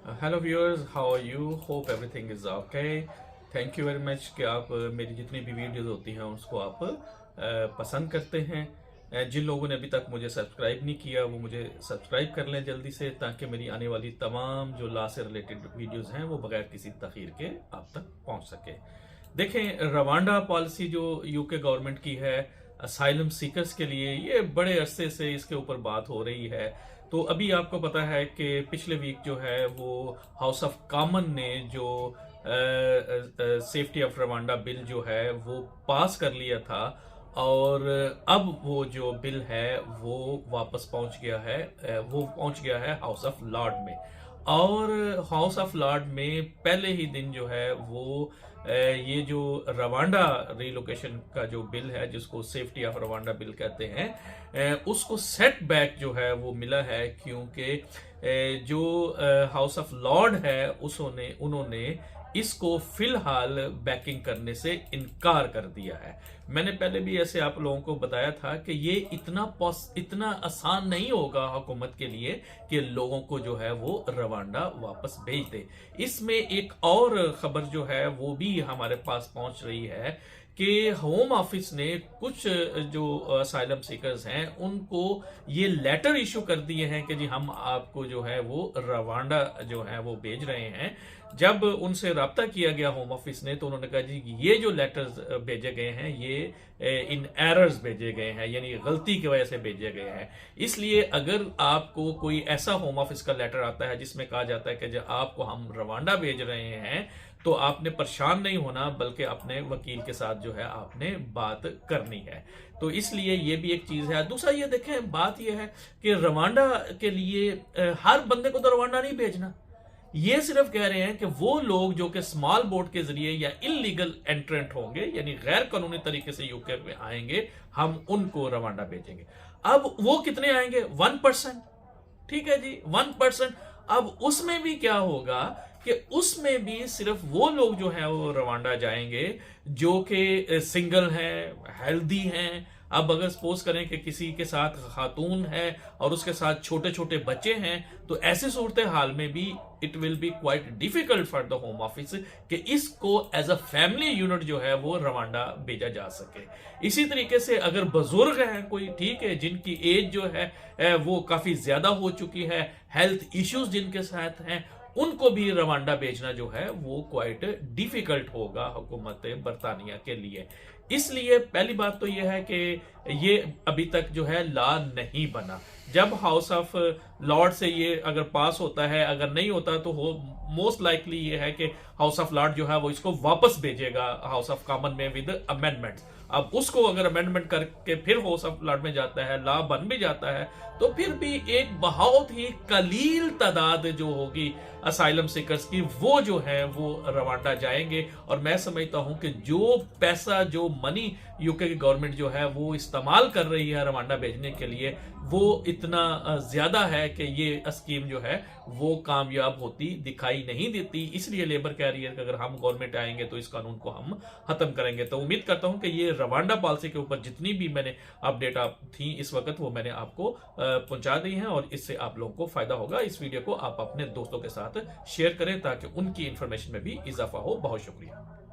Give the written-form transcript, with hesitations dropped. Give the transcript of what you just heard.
Hello viewers, how are you? Hope everything is okay. Thank you very much कि आप मेरी जितनी भी वीडियोस होती हैं उसको आप पसंद करते हैं। जिन लोगों ने अभी तक मुझे सब्सक्राइब नहीं किया वो मुझे सब्सक्राइब कर लें जल्दी से, ताकि मेरी आने वाली तमाम जो लॉ से रिलेटेड वीडियोस हैं वो बगैर किसी तखीर के आप तक पहुंच सके। देखें, रवांडा पॉलिसी जो यूके गवर्नमेंट की है असाइलम सीकर्स के लिए, ये बड़े अरसे से इसके ऊपर बात हो रही है। तो अभी आपको पता है कि पिछले वीक जो है वो हाउस ऑफ कॉमन ने जो सेफ्टी ऑफ रवांडा बिल जो है वो पास कर लिया था, और अब वो जो बिल है वो वापस पहुंच गया है, वो पहुंच गया है हाउस ऑफ लॉर्ड में। और हाउस ऑफ लॉर्ड में पहले ही दिन जो है वो ये जो रवांडा रिलोकेशन का जो बिल है, जिसको सेफ्टी ऑफ रवांडा बिल कहते हैं, उसको सेटबैक जो है वो मिला है, क्योंकि जो हाउस ऑफ लॉर्ड है उन्होंने इसको फिलहाल बैकिंग करने से इनकार कर दिया है। मैंने पहले भी ऐसे आप लोगों को बताया था कि ये इतना आसान नहीं होगा हुकूमत के लिए कि लोगों को जो है वो रवांडा वापस भेज दे। इसमें एक और खबर जो है वो भी हमारे पास पहुंच रही है कि होम ऑफिस ने कुछ जो असाइलम सीकर्स हैं उनको ये लेटर इशू कर दिए हैं कि जी हम आपको जो है वो रवांडा जो है वो भेज रहे हैं। जब उनसे रब्ता किया गया होम ऑफिस ने, तो उन्होंने कहा जी ये जो लेटर्स भेजे गए हैं ये इन एरर्स भेजे गए हैं, यानी गलती की वजह से भेजे गए हैं। इसलिए अगर आपको कोई ऐसा होम ऑफिस का लेटर आता है जिसमें कहा जाता है कि जो आपको हम रवांडा भेज रहे हैं, तो आपने परेशान नहीं होना, बल्कि अपने वकील के साथ जो है आपने बात करनी है। तो इसलिए ये भी एक चीज है। दूसरा ये देखें, बात ये है कि रवांडा के लिए हर बंदे को तो रवांडा नहीं भेजना। ये सिर्फ कह रहे हैं कि वो लोग जो कि स्मॉल बोट के जरिए या इलीगल एंट्रेंट होंगे, यानी गैर कानूनी तरीके से यूके में आएंगे, हम उनको रवांडा भेजेंगे। अब वो कितने आएंगे? 1%। ठीक है जी, 1%। अब उसमें भी क्या होगा कि उसमें भी सिर्फ वो लोग जो है वो रवांडा जाएंगे जो कि सिंगल हैं, हेल्दी हैं। अब अगर सपोज करें कि किसी के साथ खातून है और उसके साथ छोटे छोटे बच्चे हैं, तो ऐसी सूरत हाल में भी it will be quite difficult for the home office कि इसको एज अ फैमिली यूनिट जो है वो रवांडा भेजा जा सके। इसी तरीके से अगर बुजुर्ग हैं कोई, ठीक है, जिनकी एज जो है वो काफी ज्यादा हो चुकी है, हेल्थ इश्यूज जिनके साथ हैं, उनको भी रवांडा भेजना जो है वो क्वाइट डिफिकल्ट होगा हुकूमत बरतानिया के लिए। इसलिए पहली बात तो यह है कि ये अभी तक जो है लॉ नहीं बना। जब हाउस ऑफ लॉर्ड से ये अगर पास होता है, अगर नहीं होता तो मोस्ट लाइकली ये है कि हाउस ऑफ लॉर्ड जो है वो इसको वापस भेजेगा हाउस ऑफ कॉमन में विद अमेंडमेंट। अब उसको अगर अमेंडमेंट करके फिर हाउस ऑफ लॉर्ड में जाता है, लॉ बन भी जाता है, तो फिर भी एक बहुत ही कलील तादाद जो होगी असाइलम सीकर्स की, वो जो है वो रवांडा जाएंगे। और मैं समझता हूं कि जो पैसा, जो मनी यूके की गवर्नमेंट जो है वो इस्तेमाल कर रही है रवांडा भेजने के लिए, वो इतना ज्यादा है कि ये स्कीम जो है वो कामयाब होती दिखाई नहीं देती। इसलिए लेबर कह रही है कि अगर हम गवर्नमेंट आएंगे तो इस कानून को हम खत्म करेंगे। तो उम्मीद करता हूं कि ये रवांडा पॉलिसी के ऊपर जितनी भी मैंने अपडेट आप थी इस वक्त वो मैंने आपको पहुंचा दी हैं, और इससे आप लोगों को फायदा होगा। इस वीडियो को आप अपने दोस्तों के साथ शेयर करें ताकि उनकी इंफॉर्मेशन में भी इजाफा हो। बहुत शुक्रिया।